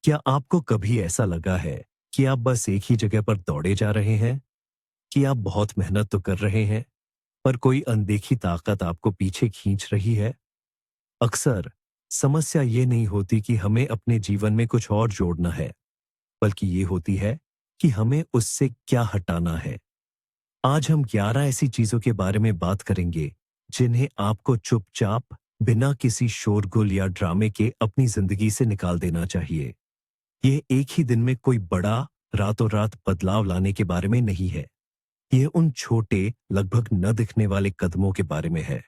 क्या आपको कभी ऐसा लगा है कि आप बस एक ही जगह पर दौड़े जा रहे हैं? कि आप बहुत मेहनत तो कर रहे हैं, पर कोई अनदेखी ताकत आपको पीछे खींच रही है? अक्सर समस्या ये नहीं होती कि हमें अपने जीवन में कुछ और जोड़ना है, बल्कि ये होती है कि हमें उससे क्या हटाना है। आज हम 11 ऐसी चीजों के बारे में बात करेंगे, जिन्हें आपको चुपचाप, बिना किसी शोरगुल या ड्रामे के अपनी जिंदगी से निकाल देना चाहिए। ये एक ही दिन में कोई बड़ा, रातों रात बदलाव लाने के बारे में नहीं है। ये उन छोटे, लगभग न दिखने वाले कदमों के बारे में है,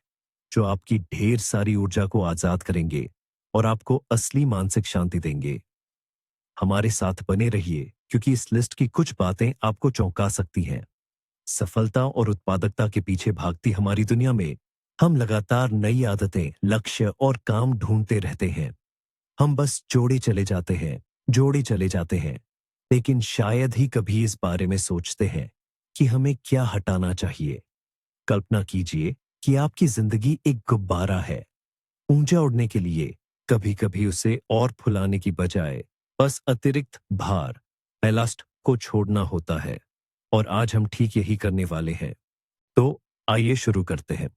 जो आपकी ढेर सारी ऊर्जा को आजाद करेंगे और आपको असली मानसिक शांति देंगे। हमारे साथ बने रहिए, क्योंकि इस लिस्ट की कुछ बातें आपको चौंका सकती हैं। सफलता और उत्पादकता के पीछे भागती हमारी दुनिया में हम लगातार नई आदतें, लक्ष्य और काम ढूंढते रहते हैं। हम बस जोड़े चले जाते हैं, लेकिन शायद ही कभी इस बारे में सोचते हैं कि हमें क्या हटाना चाहिए। कल्पना कीजिए कि आपकी जिंदगी एक गुब्बारा है। ऊंचा उड़ने के लिए कभी कभी उसे और फुलाने की बजाय बस अतिरिक्त भार, बैलास्ट को छोड़ना होता है। और आज हम ठीक यही करने वाले हैं। तो आइए शुरू करते हैं।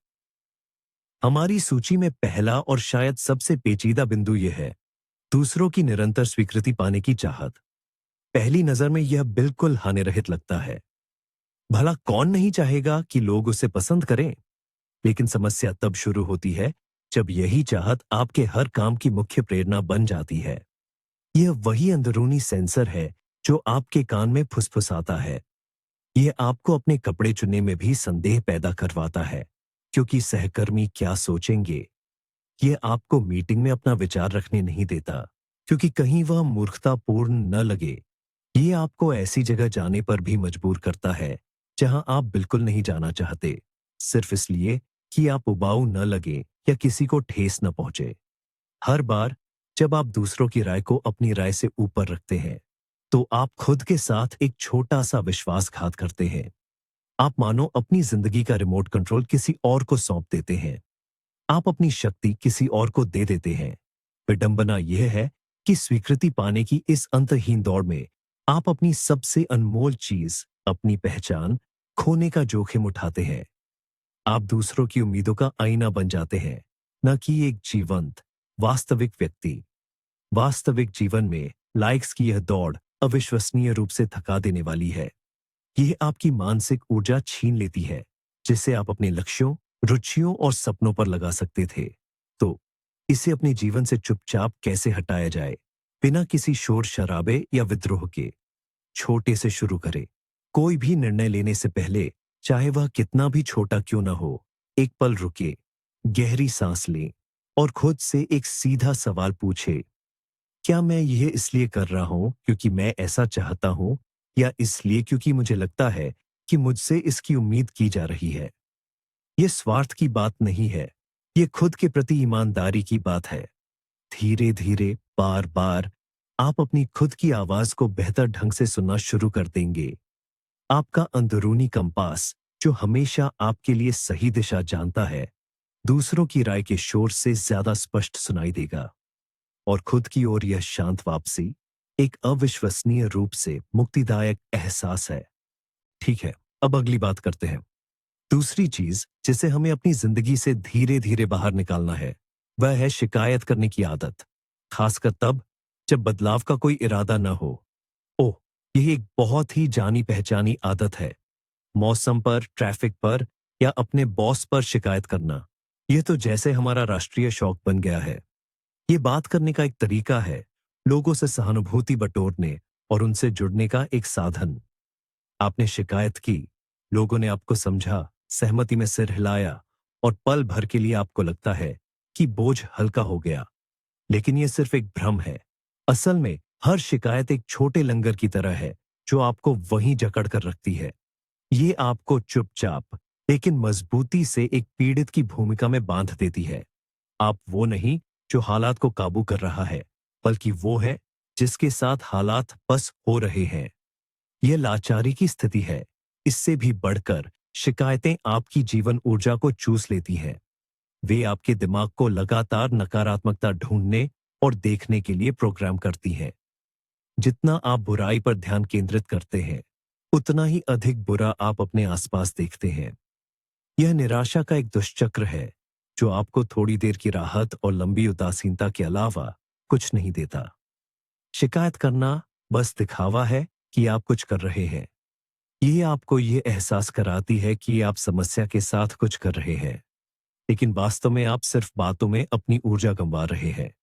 हमारी सूची में पहला और शायद सबसे पेचीदा बिंदु यह है, दूसरों की निरंतर स्वीकृति पाने की चाहत। पहली नजर में यह बिल्कुल हानिरहित लगता है। भला कौन नहीं चाहेगा कि लोग उसे पसंद करें? लेकिन समस्या तब शुरू होती है जब यही चाहत आपके हर काम की मुख्य प्रेरणा बन जाती है। यह वही अंदरूनी सेंसर है जो आपके कान में फुसफुसाता है। यह आपको अपने कपड़े चुनने में भी संदेह पैदा करवाता है, क्योंकि सहकर्मी क्या सोचेंगे। यह आपको मीटिंग में अपना विचार रखने नहीं देता, क्योंकि कहीं वह मूर्खतापूर्ण न लगे। ये आपको ऐसी जगह जाने पर भी मजबूर करता है जहां आप बिल्कुल नहीं जाना चाहते, सिर्फ इसलिए कि आप उबाऊ न लगे या किसी को ठेस न पहुंचे। हर बार जब आप दूसरों की राय को अपनी राय से ऊपर रखते हैं, तो आप खुद के साथ एक छोटा सा विश्वासघात करते हैं। आप मानो अपनी जिंदगी का रिमोट कंट्रोल किसी और को सौंप देते हैं। आप अपनी शक्ति किसी और को दे देते हैं। विडंबना यह है कि स्वीकृति पाने की इस अंतहीन दौड़ में आप अपनी सबसे अनमोल चीज, अपनी पहचान, खोने का जोखिम उठाते हैं। आप दूसरों की उम्मीदों का आईना बन जाते हैं, न कि एक जीवंत, वास्तविक व्यक्ति। वास्तविक जीवन में लाइक्स की यह दौड़ अविश्वसनीय रूप से थका देने वाली है। यह आपकी मानसिक ऊर्जा छीन लेती है, जिसे आप अपने लक्ष्यों, रुचियों और सपनों पर लगा सकते थे। तो इसे अपने जीवन से चुपचाप कैसे हटाया जाए, बिना किसी शोर शराबे या विद्रोह के? छोटे से शुरू करें। कोई भी निर्णय लेने से पहले, चाहे वह कितना भी छोटा क्यों ना हो, एक पल रुके, गहरी सांस लें और खुद से एक सीधा सवाल पूछे, क्या मैं यह इसलिए कर रहा हूं क्योंकि मैं ऐसा चाहता हूं, या इसलिए क्योंकि मुझे लगता है कि मुझसे इसकी उम्मीद की जा रही है? यह स्वार्थ की बात नहीं है, यह खुद के प्रति ईमानदारी की बात है। धीरे धीरे, बार बार आप अपनी खुद की आवाज को बेहतर ढंग से सुनना शुरू कर देंगे। आपका अंदरूनी कंपास, जो हमेशा आपके लिए सही दिशा जानता है, दूसरों की राय के शोर से ज्यादा स्पष्ट सुनाई देगा। और खुद की ओर यह शांत वापसी एक अविश्वसनीय रूप से मुक्तिदायक एहसास है। ठीक है, अब अगली बात करते हैं। दूसरी चीज जिसे हमें अपनी जिंदगी से धीरे धीरे बाहर निकालना है, वह है शिकायत करने की आदत। खासकर तब जब बदलाव का कोई इरादा न हो। ओह, यह एक बहुत ही जानी पहचानी आदत है। मौसम पर, ट्रैफिक पर या अपने बॉस पर शिकायत करना, यह तो जैसे हमारा राष्ट्रीय शौक बन गया है। ये बात करने का एक तरीका है, लोगों से सहानुभूति बटोरने और उनसे जुड़ने का एक साधन। आपने शिकायत की, लोगों ने आपको समझा, सहमति में सिर हिलाया, और पल भर के लिए आपको लगता है कि बोझ हल्का हो गया। लेकिन यह सिर्फ एक भ्रम है। असल में हर शिकायत एक छोटे लंगर की तरह है, जो आपको वहीं जकड़ कर रखती है। ये आपको चुपचाप लेकिन मजबूती से एक पीड़ित की भूमिका में बांध देती है। आप वो नहीं जो हालात को काबू कर रहा है, बल्कि वो है जिसके साथ हालात बस हो रहे हैं। यह लाचारी की स्थिति है। इससे भी बढ़कर शिकायतें आपकी जीवन ऊर्जा को चूस लेती हैं। वे आपके दिमाग को लगातार नकारात्मकता ढूंढने और देखने के लिए प्रोग्राम करती हैं। जितना आप बुराई पर ध्यान केंद्रित करते हैं, उतना ही अधिक बुरा आप अपने आसपास देखते हैं। यह निराशा का एक दुष्चक्र है, जो आपको थोड़ी देर की राहत और लंबी उदासीनता के अलावा कुछ नहीं देता। शिकायत करना बस दिखावा है कि आप कुछ कर रहे हैं। ये आपको ये एहसास कराती है कि आप समस्या के साथ कुछ कर रहे हैं, लेकिन वास्तव में आप सिर्फ बातों में अपनी ऊर्जा गंवा रहे हैं।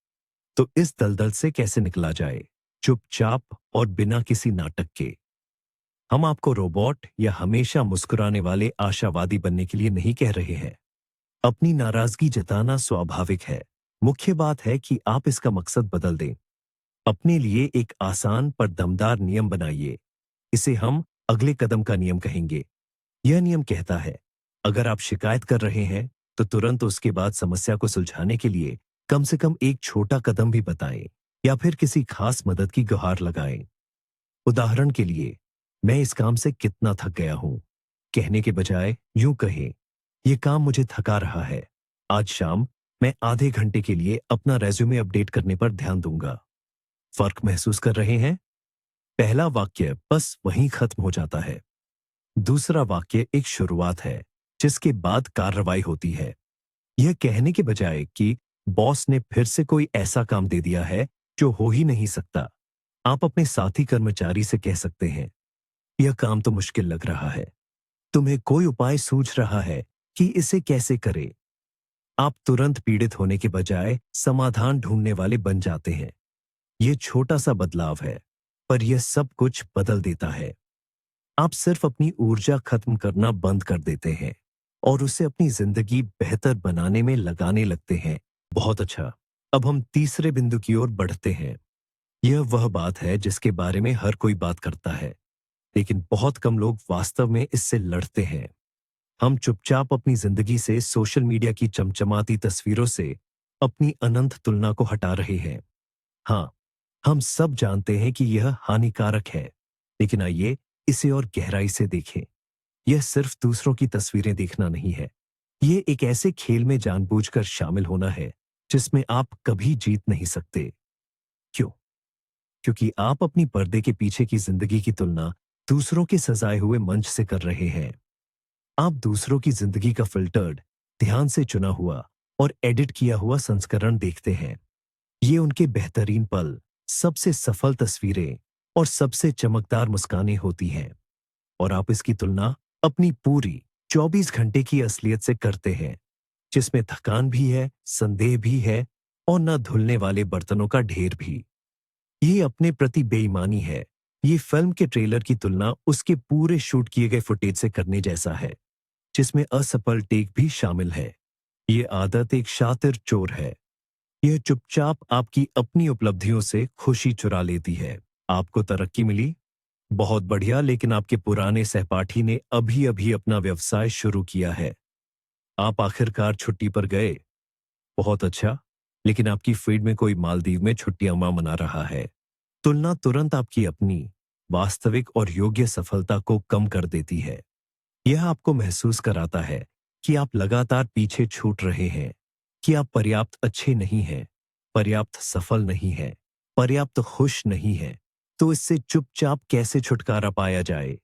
तो इस दलदल से कैसे निकला जाए? चुपचाप और बिना किसी नाटक के। हम आपको रोबोट या हमेशा मुस्कुराने वाले आशावादी बनने के लिए नहीं कह रहे हैं। अपनी नाराजगी जताना स्वाभाविक है। मुख्य बात है कि आप इसका मकसद बदल दें। अपने लिए एक आसान पर दमदार नियम बनाइए। इसे हम अगले कदम का नियम कहेंगे। यह नियम कहता है, अगर आप शिकायत कर रहे हैं, तो तुरंत उसके बाद समस्या को सुलझाने के लिए कम से कम एक छोटा कदम भी बताएं या फिर किसी खास मदद की गुहार लगाएं। उदाहरण के लिए, मैं इस काम से कितना थक गया हूं, कहने के बजाय यूं कहें, यह काम मुझे थका रहा है। आज शाम मैं आधे घंटे के लिए अपना रेज्यूमे अपडेट करने पर ध्यान दूंगा। फर्क महसूस कर रहे हैं? पहला वाक्य बस वहीं खत्म हो जाता है। दूसरा वाक्य एक शुरुआत है, जिसके बाद कार्रवाई होती है। यह कहने के बजाय कि बॉस ने फिर से कोई ऐसा काम दे दिया है जो हो ही नहीं सकता, आप अपने साथी कर्मचारी से कह सकते हैं, यह काम तो मुश्किल लग रहा है। तुम्हें कोई उपाय सूझ रहा है कि इसे कैसे करें? आप तुरंत पीड़ित होने के बजाय समाधान ढूंढने वाले बन जाते हैं। यह छोटा सा बदलाव है, पर यह सब कुछ बदल देता है। आप सिर्फ अपनी ऊर्जा खत्म करना बंद कर देते हैं और उसे अपनी जिंदगी बेहतर बनाने में लगाने लगते हैं। बहुत अच्छा। अब हम तीसरे बिंदु की ओर बढ़ते हैं। यह वह बात है जिसके बारे में हर कोई बात करता है, लेकिन बहुत कम लोग वास्तव में इससे लड़ते हैं। हम चुपचाप अपनी जिंदगी से सोशल मीडिया की चमचमाती तस्वीरों से अपनी अनंत तुलना को हटा रहे हैं। हाँ, हम सब जानते हैं कि यह हानिकारक है, लेकिन आइए इसे और गहराई से देखें। यह सिर्फ दूसरों की तस्वीरें देखना नहीं है। यह एक ऐसे खेल में जानबूझकर शामिल होना है जिसमें आप कभी जीत नहीं सकते। क्यों? क्योंकि आप अपनी पर्दे के पीछे की जिंदगी की तुलना दूसरों के सजाए हुए मंच से कर रहे हैं। आप दूसरों की जिंदगी का फिल्टर्ड, ध्यान से चुना हुआ और एडिट किया हुआ संस्करण देखते हैं। ये उनके बेहतरीन पल, सबसे सफल तस्वीरें और सबसे चमकदार मुस्कानें होती हैं, और आप इसकी तुलना अपनी पूरी 24 घंटे की असलियत से करते हैं, जिसमें थकान भी है, संदेह भी है और न धुलने वाले बर्तनों का ढेर भी। ये अपने प्रति बेईमानी है। ये फिल्म के ट्रेलर की तुलना उसके पूरे शूट किए गए फुटेज से करने जैसा है, जिसमें असफल टेक भी शामिल है। ये आदत एक शातिर चोर है। यह चुपचाप आपकी अपनी उपलब्धियों से खुशी चुरा लेती है। आपको तरक्की मिली? बहुत बढ़िया, लेकिन आपके पुराने सहपाठी ने अभी अभी अपना व्यवसाय शुरू किया है। आप आखिरकार छुट्टी पर गए। बहुत अच्छा, लेकिन आपकी फीड में कोई मालदीव में छुट्टियां मना रहा है। तुलना तुरंत आपकी अपनी वास्तविक और योग्य सफलता को कम कर देती है। यह आपको महसूस कराता है कि आप लगातार पीछे छूट रहे हैं, कि आप पर्याप्त अच्छे नहीं हैं, पर्याप्त सफल नहीं हैं, पर्याप्त खुश नहीं हैं। तो इससे चुपचाप कैसे छुटकारा पाया जाए?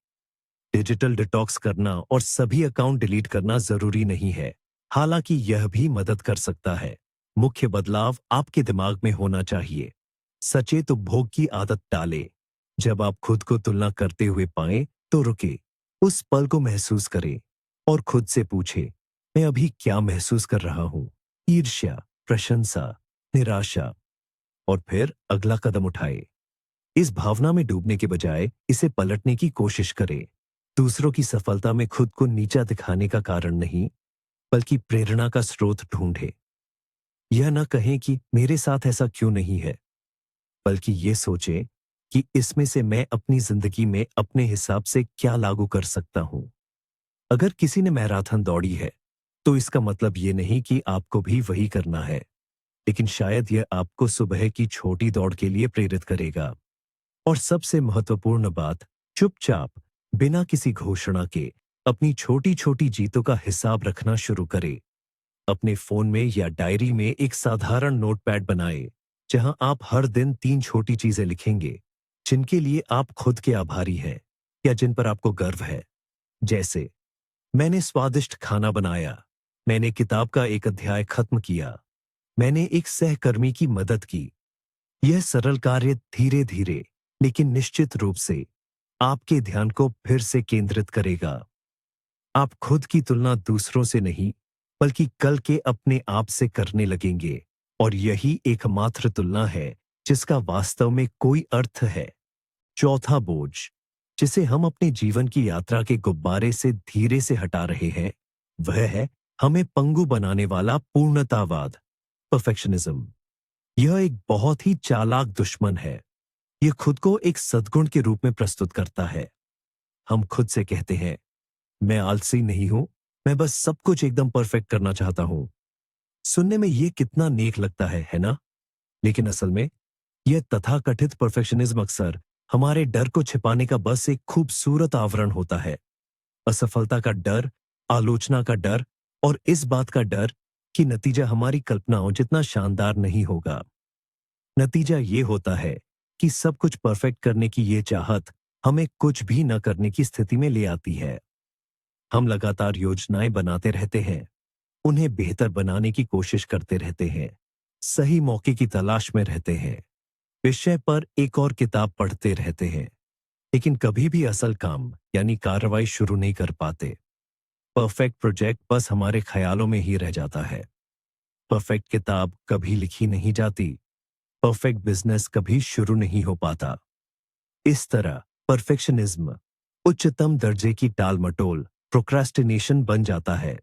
डिजिटल डिटॉक्स करना और सभी अकाउंट डिलीट करना जरूरी नहीं है, हालांकि यह भी मदद कर सकता है। मुख्य बदलाव आपके दिमाग में होना चाहिए। सचेत उपभोग की आदत डालें। जब आप खुद को तुलना करते हुए पाएं, तो रुके, उस पल को महसूस करें और खुद से पूछे, मैं अभी क्या महसूस कर रहा हूं? ईर्ष्या, प्रशंसा, निराशा? और फिर अगला कदम उठाए। इस भावना में डूबने के बजाय इसे पलटने की कोशिश करें। दूसरों की सफलता में खुद को नीचा दिखाने का कारण नहीं, बल्कि प्रेरणा का स्रोत ढूंढे। यह न कहें कि मेरे साथ ऐसा क्यों नहीं है, बल्कि ये सोचें कि इसमें से मैं अपनी जिंदगी में अपने हिसाब से क्या लागू कर सकता हूं। अगर किसी ने मैराथन दौड़ी है, तो इसका मतलब ये नहीं कि आपको भी वही करना है, लेकिन शायद यह आपको सुबह की छोटी दौड़ के लिए प्रेरित करेगा। और सबसे महत्वपूर्ण बात, चुपचाप, बिना किसी घोषणा के अपनी छोटी छोटी जीतों का हिसाब रखना शुरू करें। अपने फोन में या डायरी में एक साधारण नोटपैड बनाएं, जहां आप हर दिन 3 छोटी चीजें लिखेंगे, जिनके लिए आप खुद के आभारी हैं या जिन पर आपको गर्व है। जैसे, मैंने स्वादिष्ट खाना बनाया, मैंने किताब का एक अध्याय खत्म किया, मैंने एक सहकर्मी की मदद की। यह सरल कार्य धीरे धीरे लेकिन निश्चित रूप से आपके ध्यान को फिर से केंद्रित करेगा। आप खुद की तुलना दूसरों से नहीं, बल्कि कल के अपने आप से करने लगेंगे, और यही एकमात्र तुलना है जिसका वास्तव में कोई अर्थ है। चौथा बोझ, जिसे हम अपने जीवन की यात्रा के गुब्बारे से धीरे से हटा रहे हैं, वह है हमें पंगु बनाने वाला पूर्णतावाद, परफेक्शनिज्म। यह एक बहुत ही चालाक दुश्मन है। यह खुद को एक सद्गुण के रूप में प्रस्तुत करता है। हम खुद से कहते हैं, मैं आलसी नहीं हूं, मैं बस सब कुछ एकदम परफेक्ट करना चाहता हूं। सुनने में यह कितना नेक लगता है ना? लेकिन असल में यह तथाकथित परफेक्शनिज्म अक्सर हमारे डर को छिपाने का बस एक खूबसूरत आवरण होता है। असफलता का डर, आलोचना का डर और इस बात का डर कि नतीजा हमारी कल्पनाओं जितना शानदार नहीं होगा। नतीजा ये होता है कि सब कुछ परफेक्ट करने की ये चाहत हमें कुछ भी न करने की स्थिति में ले आती है। हम लगातार योजनाएं बनाते रहते हैं, उन्हें बेहतर बनाने की कोशिश करते रहते हैं, सही मौके की तलाश में रहते हैं, विषय पर एक और किताब पढ़ते रहते हैं, लेकिन कभी भी असल काम यानी कार्रवाई शुरू नहीं कर पाते। परफेक्ट प्रोजेक्ट बस हमारे ख्यालों में ही रह जाता है। परफेक्ट किताब कभी लिखी नहीं जाती। परफेक्ट बिजनेस कभी शुरू नहीं हो पाता। इस तरह परफेक्शनिज्म उच्चतम दर्जे की टाल मटोल, प्रोक्रास्टिनेशन बन जाता है।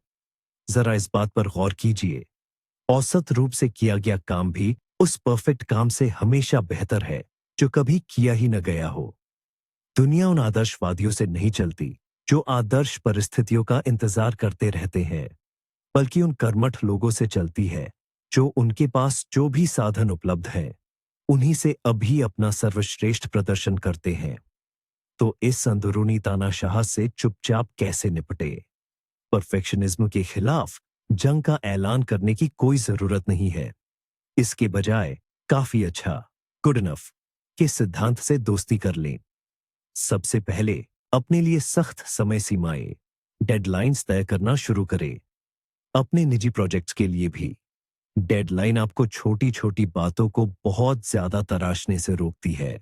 जरा इस बात पर गौर कीजिए, औसत रूप से किया गया काम भी उस परफेक्ट काम से हमेशा बेहतर है जो कभी किया ही न गया हो। दुनिया उन आदर्शवादियों से नहीं चलती जो आदर्श परिस्थितियों का इंतजार करते रहते हैं, बल्कि उन कर्मठ लोगों से चलती है जो उनके पास जो भी साधन उपलब्ध हैं, उन्हीं से अभी अपना सर्वश्रेष्ठ प्रदर्शन करते हैं। तो इस अंदरूनी तानाशाह से चुपचाप कैसे निपटे? परफेक्शनिज्म के खिलाफ जंग का ऐलान करने की कोई जरूरत नहीं है। इसके बजाय काफी अच्छा, गुड इनफ के सिद्धांत से दोस्ती कर लें। सबसे पहले अपने लिए सख्त समय सीमाएं, डेडलाइंस तय करना शुरू करें। अपने निजी प्रोजेक्ट्स के लिए भी डेडलाइन आपको छोटी छोटी बातों को बहुत ज्यादा तराशने से रोकती है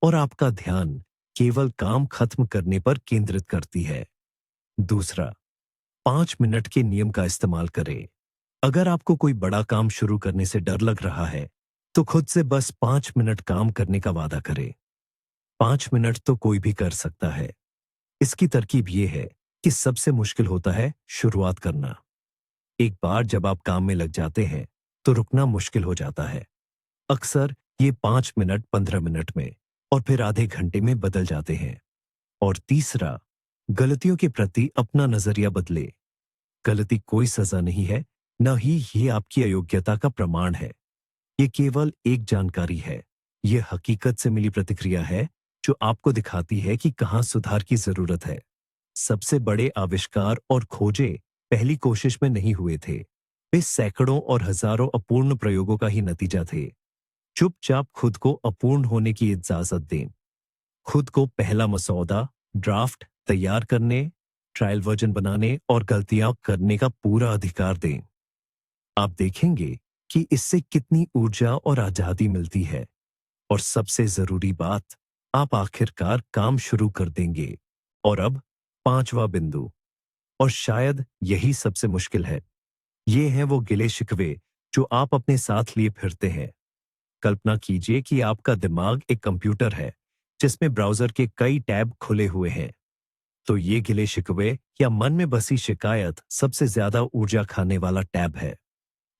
और आपका ध्यान केवल काम खत्म करने पर केंद्रित करती है। दूसरा, 5 मिनट के नियम का इस्तेमाल करें। अगर आपको कोई बड़ा काम शुरू करने से डर लग रहा है, तो खुद से बस 5 मिनट काम करने का वादा करें। 5 मिनट तो कोई भी कर सकता है। इसकी तरकीब यह है कि सबसे मुश्किल होता है शुरुआत करना। एक बार जब आप काम में लग जाते हैं, तो रुकना मुश्किल हो जाता है। अक्सर ये 5 मिनट 15 मिनट में और फिर आधे घंटे में बदल जाते हैं। और तीसरा, गलतियों के प्रति अपना नजरिया बदले। गलती कोई सजा नहीं है, न ही ये आपकी अयोग्यता का प्रमाण है। ये केवल एक जानकारी है। ये हकीकत से मिली प्रतिक्रिया है जो आपको दिखाती है कि कहाँ सुधार की जरूरत है। सबसे बड़े आविष्कार और खोजें पहली कोशिश में नहीं हुए थे। वे सैकड़ों और हजारों अपूर्ण प्रयोगों का ही नतीजा थे। चुपचाप खुद को अपूर्ण होने की इजाजत दें। खुद को पहला मसौदा, ड्राफ्ट तैयार करने, ट्रायल वर्जन बनाने और गलतियां करने का पूरा अधिकार दें। आप देखेंगे कि इससे कितनी ऊर्जा और आजादी मिलती है। और सबसे जरूरी बात, आप आखिरकार काम शुरू कर देंगे। और अब 5वां बिंदु, और शायद यही सबसे मुश्किल है। ये हैं वो गिले शिकवे जो आप अपने साथ लिए फिरते हैं। कल्पना कीजिए कि आपका दिमाग एक कंप्यूटर है जिसमें ब्राउजर के कई टैब खुले हुए हैं। तो ये गिले शिकवे या मन में बसी शिकायत सबसे ज्यादा ऊर्जा खाने वाला टैब है।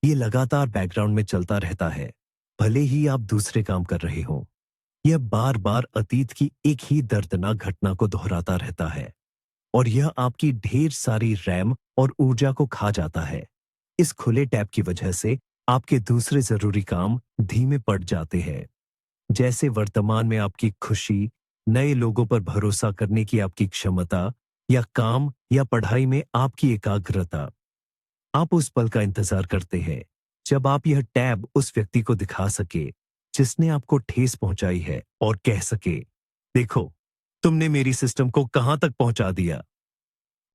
ये लगातार बैकग्राउंड में चलता रहता है, भले ही आप दूसरे काम कर रहे हों। यह बार बार अतीत की एक ही दर्दनाक घटना को दोहराता रहता है और यह आपकी ढेर सारी रैम और ऊर्जा को खा जाता है। इस खुले टैब की वजह से आपके दूसरे जरूरी काम धीमे पड़ जाते हैं, जैसे वर्तमान में आपकी खुशी, नए लोगों पर भरोसा करने की आपकी क्षमता, या काम या पढ़ाई में आपकी एकाग्रता। आप उस पल का इंतजार करते हैं जब आप यह टैब उस व्यक्ति को दिखा सके जिसने आपको ठेस पहुंचाई है और कह सके, देखो, तुमने मेरी सिस्टम को कहां तक पहुंचा दिया।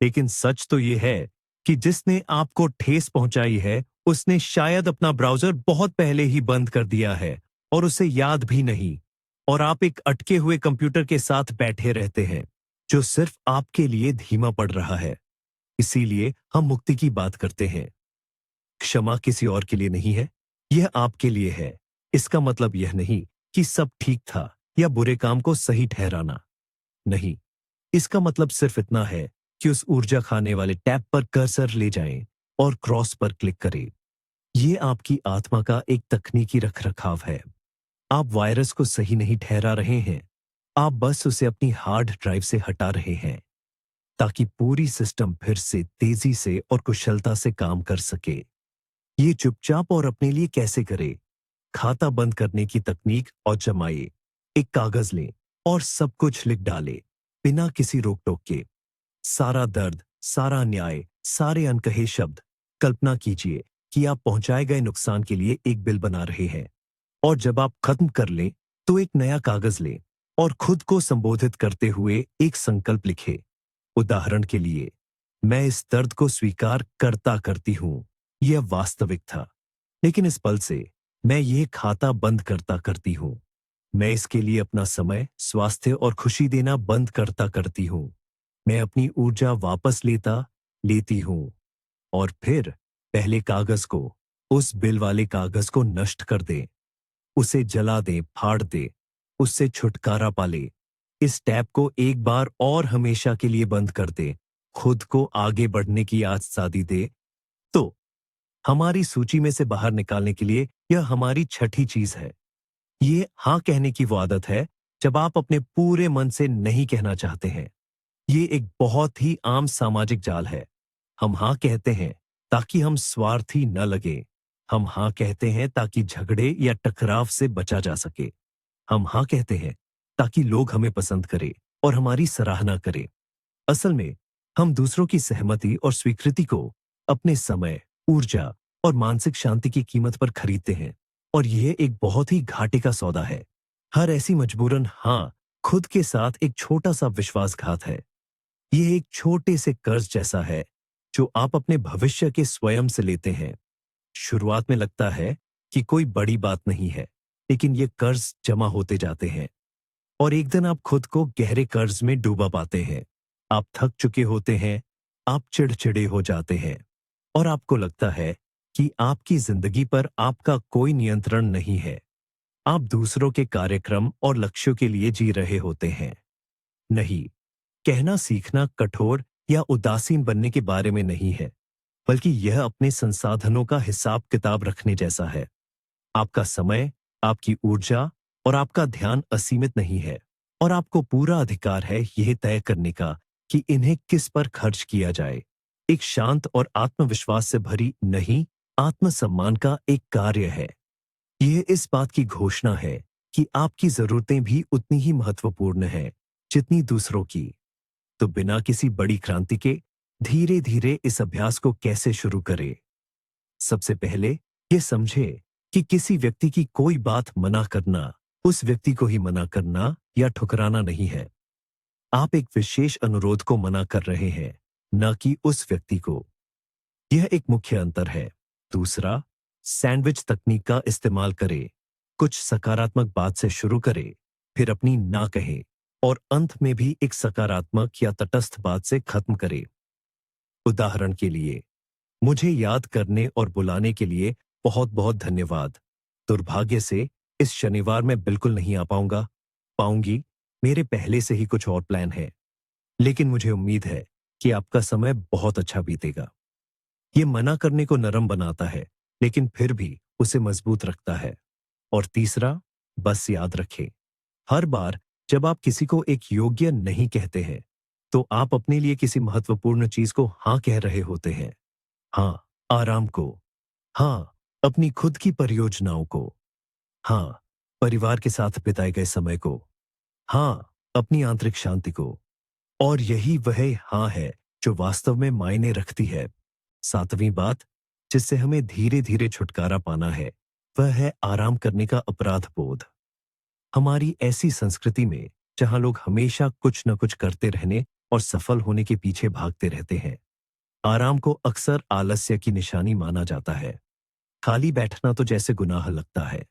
लेकिन सच तो यह है कि जिसने आपको ठेस पहुंचाई है, उसने शायद अपना ब्राउज़र बहुत पहले ही बंद कर दिया है और उसे याद भी नहीं, और आप एक अटके हुए कंप्यूटर के साथ बैठे रहते हैं, जो सिर्फ आपके लिए धीमा पड़ रहा है। इसीलिए हम मुक्ति की बात करते हैं। क्षमा किसी और के लिए नहीं है, यह आपके लिए है। इसका मतलब यह नहीं कि सब ठीक था या बुरे काम को सही ठहराना। नहीं, इसका मतलब सिर्फ इतना है कि उस ऊर्जा खाने वाले टैब पर कर्सर ले जाएं और क्रॉस पर क्लिक करें। यह आपकी आत्मा का एक तकनीकी रखरखाव है। आप वायरस को सही नहीं ठहरा रहे हैं, आप बस उसे अपनी हार्ड ड्राइव से हटा रहे हैं, ताकि पूरी सिस्टम फिर से तेजी से और कुशलता से काम कर सके। ये चुपचाप और अपने लिए कैसे करे? खाता बंद करने की तकनीक और जमाए। एक कागज लें और सब कुछ लिख डालें, बिना किसी रोक टोक के। सारा दर्द, सारा अन्याय, सारे अनकहे शब्द। कल्पना कीजिए कि आप पहुंचाए गए नुकसान के लिए एक बिल बना रहे हैं, और जब आप खत्म कर लें तो एक नया कागज लें और खुद को संबोधित करते हुए एक संकल्प लिखें। उदाहरण के लिए, मैं इस दर्द को स्वीकार करता करती हूं, यह वास्तविक था, लेकिन इस पल से मैं ये खाता बंद करता करती हूं। मैं इसके लिए अपना समय, स्वास्थ्य और खुशी देना बंद करता करती हूं। मैं अपनी ऊर्जा वापस लेता लेती हूं। और फिर पहले कागज को, उस बिल वाले कागज को नष्ट कर दें, उसे जला दें, फाड़ दें, उससे छुटकारा पा ले। इस टैब को एक बार और हमेशा के लिए बंद कर दे, खुद को आगे बढ़ने की आज़ादी दे। तो हमारी सूची में से बाहर निकालने के लिए यह हमारी छठी चीज है। ये हाँ कहने की वो आदत है जब आप अपने पूरे मन से नहीं कहना चाहते हैं। ये एक बहुत ही आम सामाजिक जाल है। हम हाँ कहते हैं ताकि हम स्वार्थी न लगे। हम हाँ कहते हैं ताकि झगड़े या टकराव से बचा जा सके। हम हाँ कहते हैं ताकि लोग हमें पसंद करें और हमारी सराहना करें। असल में हम दूसरों की सहमति और स्वीकृति को अपने समय, ऊर्जा और मानसिक शांति की कीमत पर खरीदते हैं, और यह एक बहुत ही घाटे का सौदा है। हर ऐसी मजबूरन हाँ खुद के साथ एक छोटा सा विश्वासघात है। यह एक छोटे से कर्ज जैसा है जो आप अपने भविष्य के स्वयं से लेते हैं। शुरुआत में लगता है कि कोई बड़ी बात नहीं है, लेकिन ये कर्ज जमा होते जाते हैं और एक दिन आप खुद को गहरे कर्ज में डूबा पाते हैं। आप थक चुके होते हैं, आप चिड़चिड़े हो जाते हैं और आपको लगता है कि आपकी जिंदगी पर आपका कोई नियंत्रण नहीं है। आप दूसरों के कार्यक्रम और लक्ष्यों के लिए जी रहे होते हैं। नहीं, कहना सीखना कठोर या उदासीन बनने के बारे में नहीं है, बल्कि यह अपने संसाधनों का हिसाब किताब रखने जैसा है। आपका समय, आपकी ऊर्जा और आपका ध्यान असीमित नहीं है, और आपको पूरा अधिकार है यह तय करने का कि इन्हें किस पर खर्च किया जाए। एक शांत और आत्मविश्वास से भरी नहीं, आत्मसम्मान का एक कार्य है। यह इस बात की घोषणा है कि आपकी जरूरतें भी उतनी ही महत्वपूर्ण हैं जितनी दूसरों की। तो बिना किसी बड़ी क्रांति के धीरे धीरे इस अभ्यास को कैसे शुरू करें? सबसे पहले ये समझे कि किसी व्यक्ति की कोई बात मना करना उस व्यक्ति को ही मना करना या ठुकराना नहीं है। आप एक विशेष अनुरोध को मना कर रहे हैं, न कि उस व्यक्ति को। यह एक मुख्य अंतर है। दूसरा, सैंडविच तकनीक का इस्तेमाल करें। कुछ सकारात्मक बात से शुरू करें, फिर अपनी ना कहें, और अंत में भी एक सकारात्मक या तटस्थ बात से खत्म करें। उदाहरण के लिए, मुझे याद करने और बुलाने के लिए बहुत बहुत धन्यवाद। दुर्भाग्य से इस शनिवार मैं बिल्कुल नहीं आ पाऊंगी। मेरे पहले से ही कुछ और प्लान है, लेकिन मुझे उम्मीद है कि आपका समय बहुत अच्छा बीतेगा। ये मना करने को नरम बनाता है, लेकिन फिर भी उसे मजबूत रखता है। और तीसरा, बस याद रखें, हर बार जब आप किसी को एक योग्य नहीं कहते हैं, तो आप अपने लिए किसी महत्वपूर्ण चीज को हाँ कह रहे होते हैं। हाँ, आराम को। हाँ, अपनी खुद की परियोजनाओं को। हाँ, परिवार के साथ बिताए गए समय को। हाँ, अपनी आंतरिक शांति को। और यही वह हाँ है जो वास्तव में मायने रखती है। सातवीं बात, जिससे हमें धीरे धीरे छुटकारा पाना है, वह है आराम करने का अपराध बोध। हमारी ऐसी संस्कृति में जहां लोग हमेशा कुछ न कुछ करते रहने और सफल होने के पीछे भागते रहते हैं, आराम को अक्सर आलस्य की निशानी माना जाता है। खाली बैठना तो जैसे गुनाह लगता है।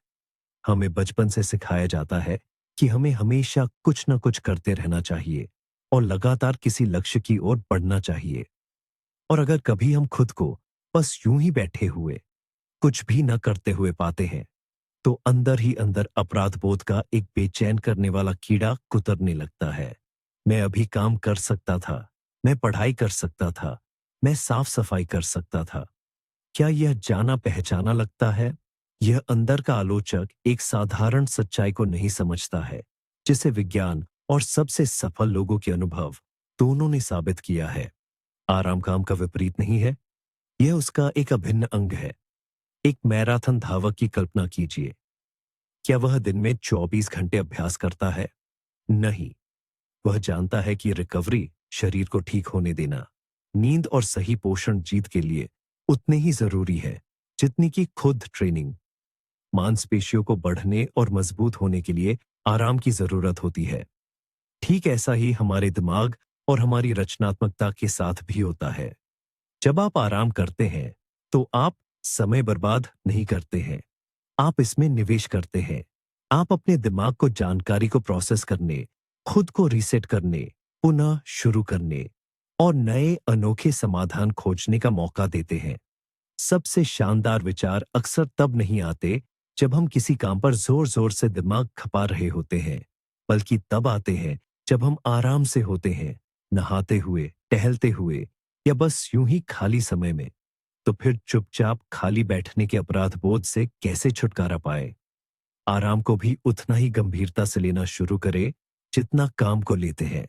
हमें बचपन से सिखाया जाता है कि हमें हमेशा कुछ न कुछ करते रहना चाहिए और लगातार किसी लक्ष्य की ओर बढ़ना चाहिए। और अगर कभी हम खुद को बस यूं ही बैठे हुए, कुछ भी न करते हुए पाते हैं, तो अंदर ही अंदर अपराध बोध का एक बेचैन करने वाला कीड़ा कुतरने लगता है। मैं अभी काम कर सकता था, मैं पढ़ाई कर सकता था, मैं साफ सफाई कर सकता था। क्या यह जाना पहचाना लगता है? यह अंदर का आलोचक एक साधारण सच्चाई को नहीं समझता है, जिसे विज्ञान और सबसे सफल लोगों के अनुभव दोनों ने साबित किया है। आराम काम का विपरीत नहीं है, यह उसका एक अभिन्न अंग है। एक मैराथन धावक की कल्पना कीजिए। क्या वह दिन में 24 घंटे अभ्यास करता है? नहीं। वह जानता है कि रिकवरी, शरीर को ठीक होने देना, नींद और सही पोषण जीत के लिए उतने ही जरूरी है जितनी कि खुद ट्रेनिंग। मांसपेशियों को बढ़ने और मजबूत होने के लिए आराम की जरूरत होती है। ठीक ऐसा ही हमारे दिमाग और हमारी रचनात्मकता के साथ भी होता है। जब आप आराम करते हैं, तो आप समय बर्बाद नहीं करते हैं, आप इसमें निवेश करते हैं। आप अपने दिमाग को जानकारी को प्रोसेस करने, खुद को रीसेट करने, पुनः शुरू करने और नए अनोखे समाधान खोजने का मौका देते हैं। सबसे शानदार विचार अक्सर तब नहीं आते जब हम किसी काम पर जोर जोर से दिमाग खपा रहे होते हैं, बल्कि तब आते हैं जब हम आराम से होते हैं, नहाते हुए, टहलते हुए या बस यूं ही खाली समय में। तो फिर चुपचाप खाली बैठने के अपराध बोध से कैसे छुटकारा पाए? आराम को भी उतना ही गंभीरता से लेना शुरू करें जितना काम को लेते हैं।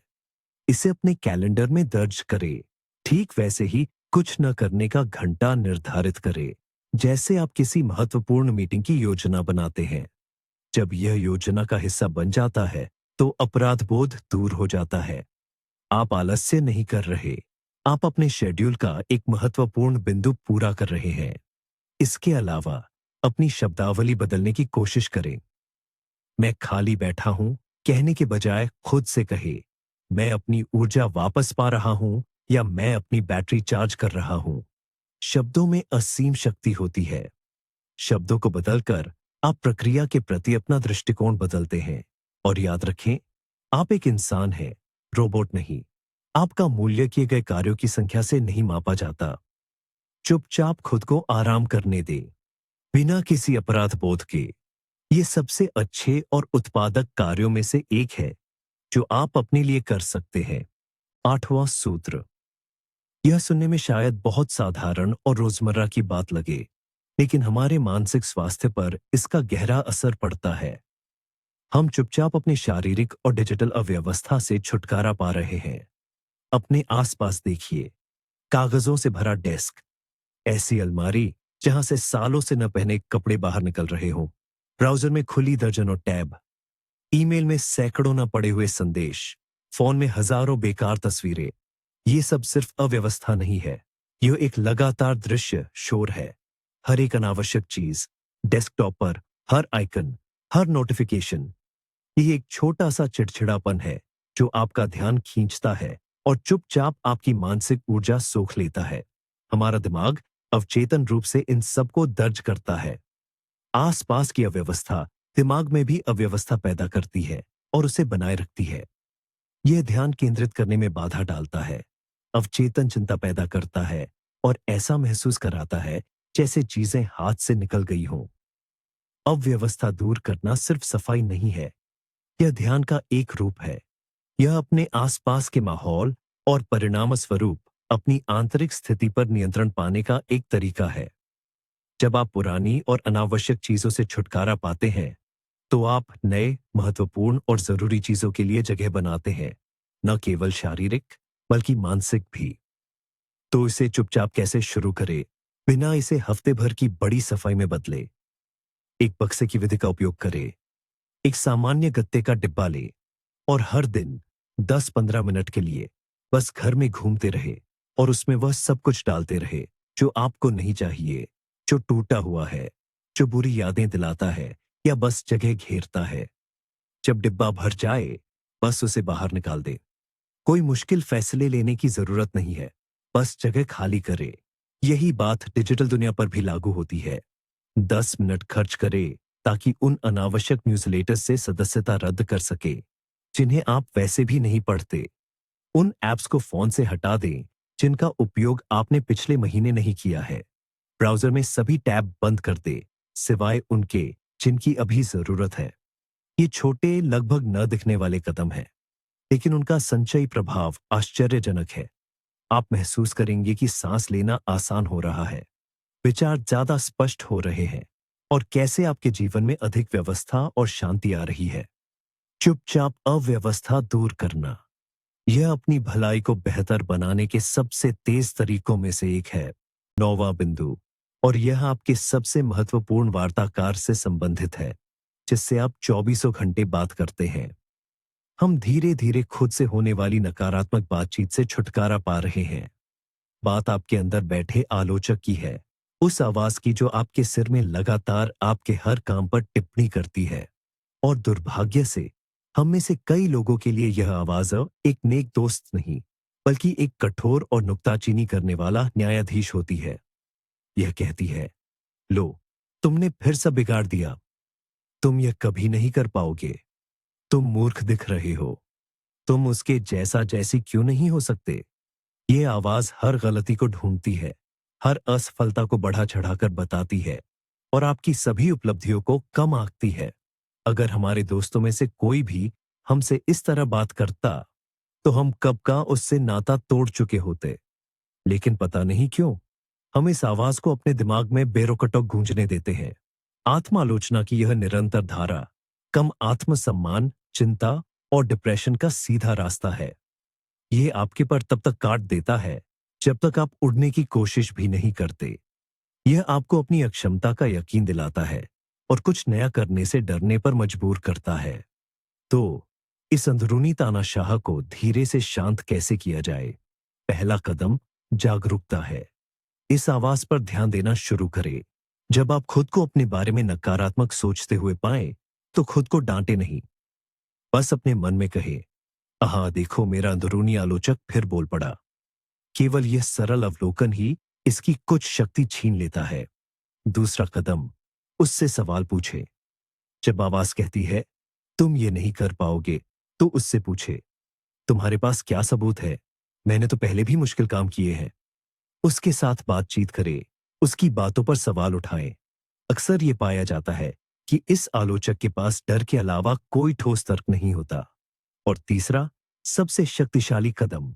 इसे अपने कैलेंडर में दर्ज करें। ठीक वैसे ही कुछ न करने का घंटा निर्धारित करें, जैसे आप किसी महत्वपूर्ण मीटिंग की योजना बनाते हैं। जब यह योजना का हिस्सा बन जाता है, तो अपराध बोध दूर हो जाता है। आप आलस्य नहीं कर रहे, आप अपने शेड्यूल का एक महत्वपूर्ण बिंदु पूरा कर रहे हैं। इसके अलावा अपनी शब्दावली बदलने की कोशिश करें। मैं खाली बैठा हूं कहने के बजाय खुद से कहे, मैं अपनी ऊर्जा वापस पा रहा हूं या मैं अपनी बैटरी चार्ज कर रहा हूं। शब्दों में असीम शक्ति होती है। शब्दों को बदलकर आप प्रक्रिया के प्रति अपना दृष्टिकोण बदलते हैं। और याद रखें, आप एक इंसान हैं, रोबोट नहीं। आपका मूल्य किए गए कार्यों की संख्या से नहीं मापा जाता। चुपचाप खुद को आराम करने दें, बिना किसी अपराध बोध के। ये सबसे अच्छे और उत्पादक कार्यों में से एक है जो आप अपने लिए कर सकते हैं। 8वां सूत्र। यह सुनने में शायद बहुत साधारण और रोजमर्रा की बात लगे, लेकिन हमारे मानसिक स्वास्थ्य पर इसका गहरा असर पड़ता है। हम चुपचाप अपने शारीरिक और डिजिटल अव्यवस्था से छुटकारा पा रहे हैं। अपने आसपास देखिए, कागजों से भरा डेस्क, ऐसी अलमारी जहां से सालों से न पहने कपड़े बाहर निकल रहे हों, ब्राउजर में खुली दर्जनों टैब, ईमेल में सैकड़ों न पड़े हुए संदेश, फोन में हजारों बेकार तस्वीरें। ये सब सिर्फ अव्यवस्था नहीं है, यह एक लगातार दृश्य शोर है। हर एक अनावश्यक चीज, डेस्कटॉप पर हर आइकन, हर नोटिफिकेशन, ये एक छोटा सा चिड़चिड़ापन है जो आपका ध्यान खींचता है और चुपचाप आपकी मानसिक ऊर्जा सोख लेता है। हमारा दिमाग अवचेतन रूप से इन सबको दर्ज करता है। आसपास की अव्यवस्था दिमाग में भी अव्यवस्था पैदा करती है और उसे बनाए रखती है। यह ध्यान केंद्रित करने में बाधा डालता है, अवचेतन चिंता पैदा करता है और ऐसा महसूस कराता है जैसे चीजें हाथ से निकल गई हों। अव्यवस्था दूर करना सिर्फ सफाई नहीं है, यह ध्यान का एक रूप है। यह अपने आसपास के माहौल और परिणाम स्वरूप अपनी आंतरिक स्थिति पर नियंत्रण पाने का एक तरीका है। जब आप पुरानी और अनावश्यक चीजों से छुटकारा पाते हैं, तो आप नए, महत्वपूर्ण और जरूरी चीजों के लिए जगह बनाते हैं, न केवल शारीरिक बल्कि मानसिक भी। तो इसे चुपचाप कैसे शुरू करें, बिना इसे हफ्ते भर की बड़ी सफाई में बदले? एक बक्से की विधि का उपयोग करें। एक सामान्य गत्ते का डिब्बा ले और हर दिन 10-15 मिनट के लिए बस घर में घूमते रहे और उसमें वह सब कुछ डालते रहे जो आपको नहीं चाहिए, जो टूटा हुआ है, जो बुरी यादें दिलाता है या बस जगह घेरता है। जब डिब्बा भर जाए, बस उसे बाहर निकाल दे। कोई मुश्किल फैसले लेने की जरूरत नहीं है, बस जगह खाली करे। यही बात डिजिटल दुनिया पर भी लागू होती है। 10 मिनट खर्च करे ताकि उन अनावश्यक न्यूज़लेटर्स से सदस्यता रद्द कर सके जिन्हें आप वैसे भी नहीं पढ़ते। उन ऐप्स को फोन से हटा दें जिनका उपयोग आपने पिछले महीने नहीं किया है। ब्राउजर में सभी टैब बंद कर दे सिवाय उनके जिनकी अभी जरूरत है। ये छोटे, लगभग न दिखने वाले कदम हैं, लेकिन उनका संचयी प्रभाव आश्चर्यजनक है। आप महसूस करेंगे कि सांस लेना आसान हो रहा है, विचार ज्यादा स्पष्ट हो रहे हैं और कैसे आपके जीवन में अधिक व्यवस्था और शांति आ रही है। चुपचाप अव्यवस्था दूर करना, यह अपनी भलाई को बेहतर बनाने के सबसे तेज तरीकों में से एक है। 9वां बिंदु, और यह आपके सबसे महत्वपूर्ण वार्ताकार से संबंधित है जिससे आप 24 घंटे बात करते हैं। हम धीरे धीरे खुद से होने वाली नकारात्मक बातचीत से छुटकारा पा रहे हैं। बात आपके अंदर बैठे आलोचक की है, उस आवाज की जो आपके सिर में लगातार आपके हर काम पर टिप्पणी करती है। और दुर्भाग्य से हम में से कई लोगों के लिए यह आवाज अब एक नेक दोस्त नहीं, बल्कि एक कठोर और नुक्ताचीनी करने वाला न्यायाधीश होती है। यह कहती है, लो, तुमने फिर सब बिगाड़ दिया, तुम यह कभी नहीं कर पाओगे, तुम मूर्ख दिख रहे हो, तुम उसके जैसा जैसी क्यों नहीं हो सकते। ये आवाज हर गलती को ढूंढती है, हर असफलता को बढ़ा चढ़ाकर बताती है और आपकी सभी उपलब्धियों को कम आंकती है। अगर हमारे दोस्तों में से कोई भी हमसे इस तरह बात करता, तो हम कब का उससे नाता तोड़ चुके होते। लेकिन पता नहीं क्यों हम इस आवाज को अपने दिमाग में बेरोकटोक गूंजने देते हैं। आत्मालोचना की यह निरंतर धारा कम आत्मसम्मान, चिंता और डिप्रेशन का सीधा रास्ता है। यह आपके पर तब तक काट देता है जब तक आप उड़ने की कोशिश भी नहीं करते। यह आपको अपनी अक्षमता का यकीन दिलाता है और कुछ नया करने से डरने पर मजबूर करता है। तो इस अंदरूनी तानाशाह को धीरे से शांत कैसे किया जाए? पहला कदम जागरूकता है। इस आवाज पर ध्यान देना शुरू करें। जब आप खुद को अपने बारे में नकारात्मक सोचते हुए पाएं, तो खुद को डांटे नहीं, बस अपने मन में कहे, हाँ देखो, मेरा अंदरूनी आलोचक फिर बोल पड़ा। केवल यह सरल अवलोकन ही इसकी कुछ शक्ति छीन लेता है। दूसरा कदम, उससे सवाल पूछे। जब आवाज कहती है तुम ये नहीं कर पाओगे, तो उससे पूछे, तुम्हारे पास क्या सबूत है? मैंने तो पहले भी मुश्किल काम किए हैं। उसके साथ बातचीत करें, उसकी बातों पर सवाल उठाएं। अक्सर ये पाया जाता है कि इस आलोचक के पास डर के अलावा कोई ठोस तर्क नहीं होता। और तीसरा, सबसे शक्तिशाली कदम,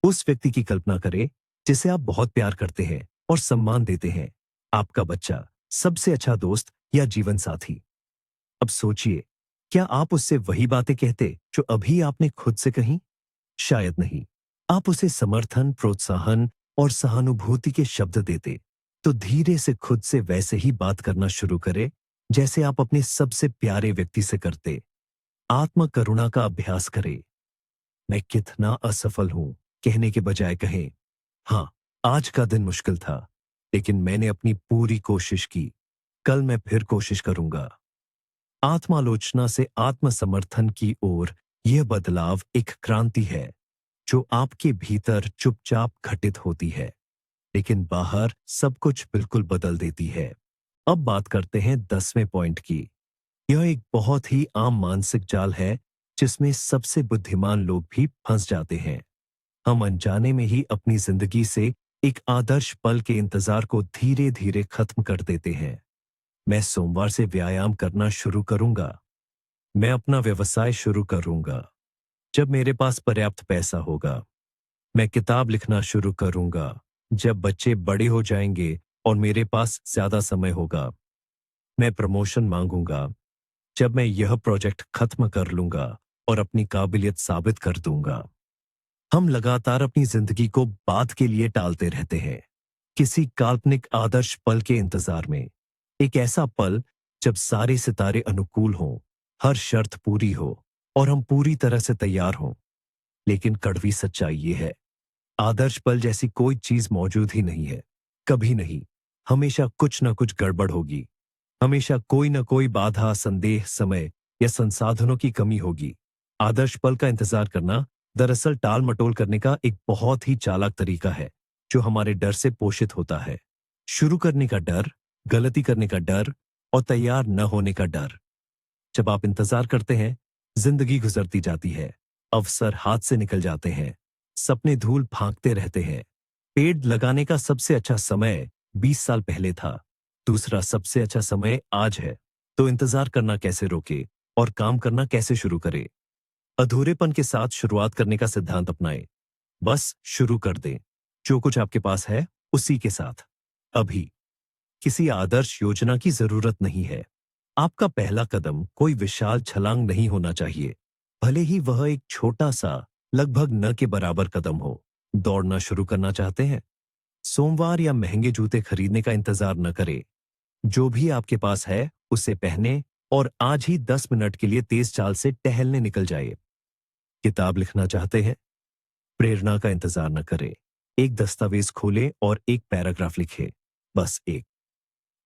उस व्यक्ति की कल्पना करें जिसे आप बहुत प्यार करते हैं और सम्मान देते हैं, आपका बच्चा, सबसे अच्छा दोस्त या जीवन साथी। अब सोचिए, क्या आप उससे वही बातें कहते जो अभी आपने खुद से कही? शायद नहीं। आप उसे समर्थन, प्रोत्साहन और सहानुभूति के शब्द देते। तो धीरे से खुद से वैसे ही बात करना शुरू करें जैसे आप अपने सबसे प्यारे व्यक्ति से करते। आत्म करुणा का अभ्यास करें। मैं कितना असफल हूं कहने के बजाय कहें, हाँ, आज का दिन मुश्किल था, लेकिन मैंने अपनी पूरी कोशिश की, कल मैं फिर कोशिश करूंगा। आत्मालोचना से आत्मसमर्थन की ओर यह बदलाव एक क्रांति है जो आपके भीतर चुपचाप घटित होती है, लेकिन बाहर सब कुछ बिल्कुल बदल देती है। अब बात करते हैं 10वें पॉइंट की। यह एक बहुत ही आम मानसिक जाल है जिसमें सबसे बुद्धिमान लोग भी फंस जाते हैं। हम अनजाने में ही अपनी जिंदगी से एक आदर्श पल के इंतजार को धीरे धीरे खत्म कर देते हैं। मैं सोमवार से व्यायाम करना शुरू करूंगा, मैं अपना व्यवसाय शुरू करूंगा जब मेरे पास पर्याप्त पैसा होगा, मैं किताब लिखना शुरू करूंगा जब बच्चे बड़े हो जाएंगे और मेरे पास ज्यादा समय होगा, मैं प्रमोशन मांगूंगा जब मैं यह प्रोजेक्ट खत्म कर लूंगा और अपनी काबिलियत साबित कर दूंगा। हम लगातार अपनी जिंदगी को बाद के लिए टालते रहते हैं, किसी काल्पनिक आदर्श पल के इंतजार में। एक ऐसा पल जब सारे सितारे अनुकूल हों, हर शर्त पूरी हो और हम पूरी तरह से तैयार हों। लेकिन कड़वी सच्चाई ये है, आदर्श पल जैसी कोई चीज मौजूद ही नहीं है। कभी नहीं। हमेशा कुछ ना कुछ गड़बड़ होगी। हमेशा कोई न कोई बाधा, संदेह, समय या संसाधनों की कमी होगी। आदर्श पल का इंतजार करना दरअसल टाल-मटोल करने का एक बहुत ही चालाक तरीका है, जो हमारे डर से पोषित होता है। शुरू करने का डर, गलती करने का डर और तैयार न होने का डर। जब आप इंतजार करते हैं, जिंदगी गुजरती जाती है, अवसर हाथ से निकल जाते हैं, सपने धूल फेंकते रहते हैं। पेड़ लगाने का सबसे अच्छा समय 20 साल पहले था, दूसरा सबसे अच्छा समय आज है। तो इंतजार करना कैसे रोके और काम करना कैसे शुरू करें? अधूरेपन के साथ शुरुआत करने का सिद्धांत अपनाएं। बस शुरू कर दें, जो कुछ आपके पास है उसी के साथ। अभी किसी आदर्श योजना की जरूरत नहीं है। आपका पहला कदम कोई विशाल छलांग नहीं होना चाहिए, भले ही वह एक छोटा सा, लगभग न के बराबर कदम हो। दौड़ना शुरू करना चाहते हैं? सोमवार या महंगे जूते खरीदने का इंतजार न करें। जो भी आपके पास है उसे पहने और आज ही 10 मिनट के लिए तेज चाल से टहलने निकल जाइए। किताब लिखना चाहते हैं? प्रेरणा का इंतजार न करें। एक दस्तावेज खोलें और एक पैराग्राफ लिखें, बस एक।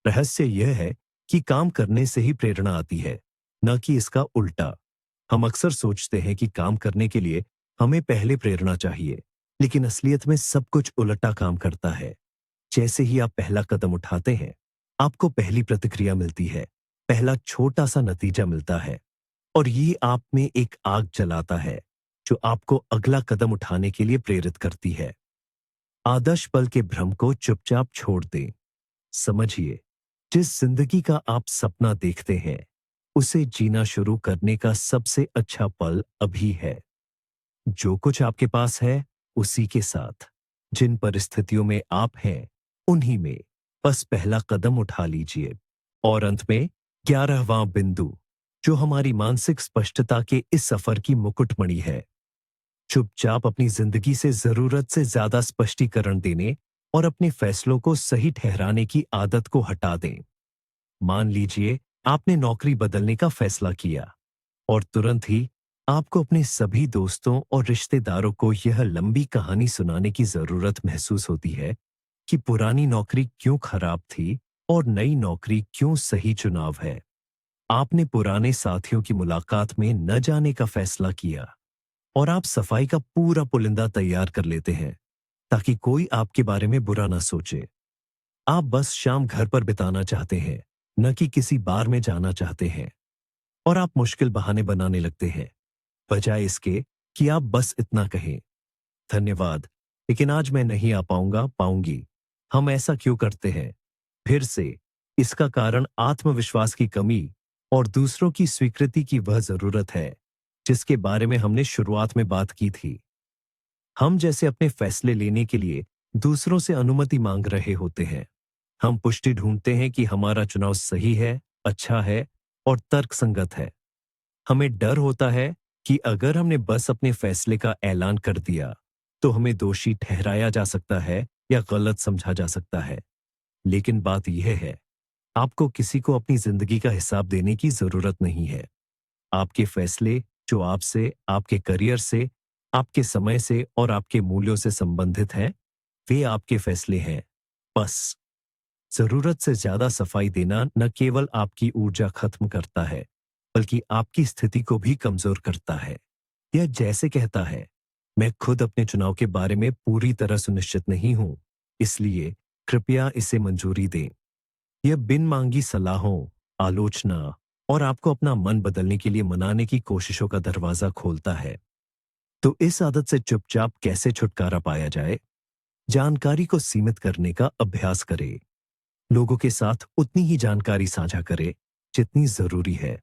रहस्य यह है कि काम करने से ही प्रेरणा आती है, न कि इसका उल्टा। हम अक्सर सोचते हैं कि काम करने के लिए हमें पहले प्रेरणा चाहिए, लेकिन असलियत में सब कुछ उल्टा काम करता है। जैसे ही आप पहला कदम उठाते हैं, आपको पहली प्रतिक्रिया मिलती है, पहला छोटा सा नतीजा मिलता है, और ये आप में एक आग जलाता है, जो आपको अगला कदम उठाने के लिए प्रेरित करती है। आदर्श पल के भ्रम को चुपचाप छोड़ दें। समझिए, जिस जिंदगी का आप सपना देखते हैं, उसे जीना शुरू करने का सबसे अच्छा पल अभी है। जो कुछ आपके पास है, उसी के साथ, जिन परिस्थितियों में आप हैं, उन्हीं में बस पहला कदम उठा लीजिए। और अंत में 11वां बिंदु, जो हमारी मानसिक स्पष्टता के इस सफर की मुकुटमणि है। चुपचाप अपनी जिंदगी से जरूरत से ज्यादा स्पष्टीकरण देने और अपने फैसलों को सही ठहराने की आदत को हटा दें। मान लीजिए आपने नौकरी बदलने का फैसला किया और तुरंत ही आपको अपने सभी दोस्तों और रिश्तेदारों को यह लंबी कहानी सुनाने की जरूरत महसूस होती है कि पुरानी नौकरी क्यों खराब थी और नई नौकरी क्यों सही चुनाव है। आपने पुराने साथियों की मुलाकात में न जाने का फैसला किया और आप सफाई का पूरा पुलिंदा तैयार कर लेते हैं ताकि कोई आपके बारे में बुरा ना सोचे। आप बस शाम घर पर बिताना चाहते हैं, न कि किसी बार में जाना चाहते हैं, और आप मुश्किल बहाने बनाने लगते हैं, बजाय इसके कि आप बस इतना कहें, धन्यवाद, लेकिन आज मैं नहीं आ पाऊंगा, पाऊंगी। हम ऐसा क्यों करते हैं? फिर से, इसका कारण आत्मविश्वास की कमी और दूसरों की स्वीकृति की वह जरूरत है, जिसके बारे में हमने शुरुआत में बात की थी। हम जैसे अपने फैसले लेने के लिए दूसरों से अनुमति मांग रहे होते हैं। हम पुष्टि ढूंढते हैं कि हमारा चुनाव सही है, अच्छा है और तर्कसंगत है। हमें डर होता है कि अगर हमने बस अपने फैसले का ऐलान कर दिया, तो हमें दोषी ठहराया जा सकता है या गलत समझा जा सकता है। लेकिन बात यह है, आपको किसी को अपनी जिंदगी का हिसाब देने की जरूरत नहीं है। आपके फैसले, जो आपसे, आपके करियर से, आपके समय से और आपके मूल्यों से संबंधित हैं, वे आपके फैसले हैं। बस जरूरत से ज्यादा सफाई देना न केवल आपकी ऊर्जा खत्म करता है, बल्कि आपकी स्थिति को भी कमजोर करता है। यह जैसे कहता है, मैं खुद अपने चुनाव के बारे में पूरी तरह सुनिश्चित नहीं हूं, इसलिए कृपया इसे मंजूरी दें। यह बिन मांगी सलाहों, आलोचना और आपको अपना मन बदलने के लिए मनाने की कोशिशों का दरवाजा खोलता है। तो इस आदत से चुपचाप कैसे छुटकारा पाया जाए? जानकारी को सीमित करने का अभ्यास करें। लोगों के साथ उतनी ही जानकारी साझा करें जितनी जरूरी है,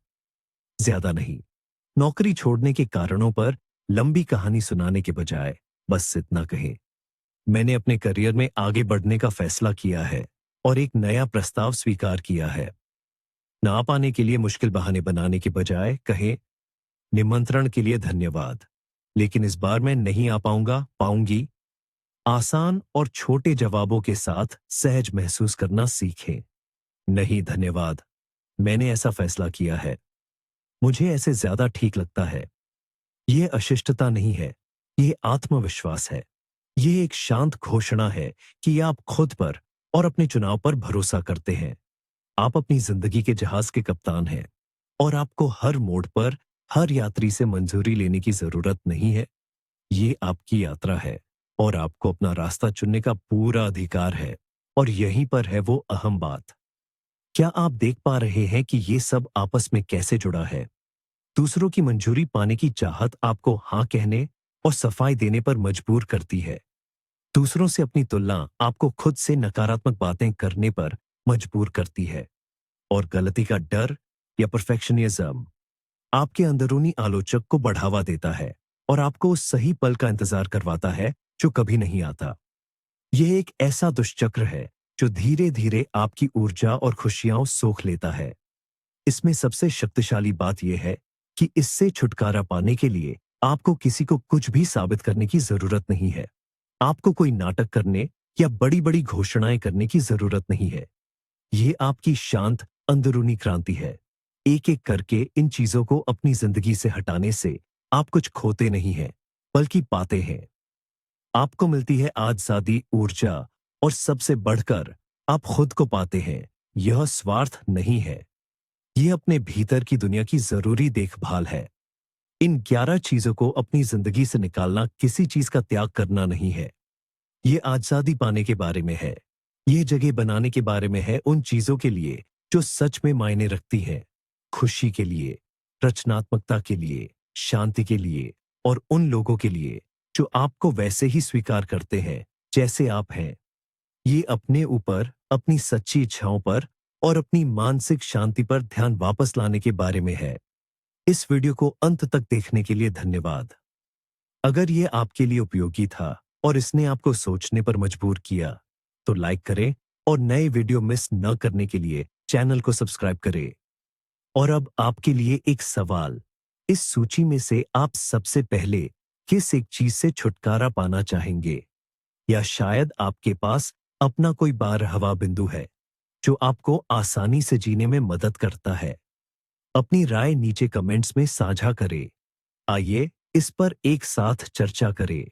ज्यादा नहीं। नौकरी छोड़ने के कारणों पर लंबी कहानी सुनाने के बजाय बस इतना कहें, मैंने अपने करियर में आगे बढ़ने का फैसला किया है और एक नया प्रस्ताव स्वीकार किया है। ना पाने के लिए मुश्किल बहाने बनाने के बजाय कहें, निमंत्रण के लिए धन्यवाद, लेकिन इस बार मैं नहीं आ पाऊंगा, पाऊंगी। आसान और छोटे जवाबों के साथ सहज महसूस करना सीखें। नहीं, धन्यवाद, मैंने ऐसा फैसला किया है, मुझे ऐसे ज्यादा ठीक लगता है। यह अशिष्टता नहीं है, यह आत्मविश्वास है। यह एक शांत घोषणा है कि आप खुद पर और अपने चुनाव पर भरोसा करते हैं। आप अपनी जिंदगी के जहाज के कप्तान हैं और आपको हर मोड़ पर हर यात्री से मंजूरी लेने की जरूरत नहीं है। ये आपकी यात्रा है और आपको अपना रास्ता चुनने का पूरा अधिकार है। और यहीं पर है वो अहम बात। क्या आप देख पा रहे हैं कि ये सब आपस में कैसे जुड़ा है? दूसरों की मंजूरी पाने की चाहत आपको हाँ कहने और सफाई देने पर मजबूर करती है। दूसरों से अपनी तुलना आपको खुद से नकारात्मक बातें करने पर मजबूर करती है। और गलती का डर या परफेक्शनिज्म आपके अंदरूनी आलोचक को बढ़ावा देता है और आपको उस सही पल का इंतजार करवाता है जो कभी नहीं आता। यह एक ऐसा दुष्चक्र है जो धीरे धीरे आपकी ऊर्जा और खुशियां सोख लेता है। इसमें सबसे शक्तिशाली बात यह है कि इससे छुटकारा पाने के लिए आपको किसी को कुछ भी साबित करने की जरूरत नहीं है। आपको कोई नाटक करने या बड़ी बड़ी घोषणाएं करने की जरूरत नहीं है। ये आपकी शांत अंदरूनी क्रांति है। एक एक करके इन चीजों को अपनी जिंदगी से हटाने से आप कुछ खोते नहीं हैं, बल्कि पाते हैं। आपको मिलती है आजादी, ऊर्जा और सबसे बढ़कर आप खुद को पाते हैं। यह स्वार्थ नहीं है, यह अपने भीतर की दुनिया की जरूरी देखभाल है। इन 11 चीजों को अपनी जिंदगी से निकालना किसी चीज का त्याग करना नहीं है। ये आजादी पाने के बारे में है। ये जगह बनाने के बारे में है उन चीजों के लिए जो सच में मायने रखती हैं। खुशी के लिए, रचनात्मकता के लिए, शांति के लिए और उन लोगों के लिए जो आपको वैसे ही स्वीकार करते हैं जैसे आप हैं। ये अपने ऊपर, अपनी सच्ची इच्छाओं पर और अपनी मानसिक शांति पर ध्यान वापस लाने के बारे में है। इस वीडियो को अंत तक देखने के लिए धन्यवाद। अगर ये आपके लिए उपयोगी था और इसने आपको सोचने पर मजबूर किया, तो लाइक करें और नए वीडियो मिस न करने के लिए चैनल को सब्सक्राइब करें। और अब आपके लिए एक सवाल, इस सूची में से आप सबसे पहले किस एक चीज से छुटकारा पाना चाहेंगे? या शायद आपके पास अपना कोई बारहवा बिंदु है जो आपको आसानी से जीने में मदद करता है? अपनी राय नीचे कमेंट्स में साझा करें। आइए इस पर एक साथ चर्चा करें।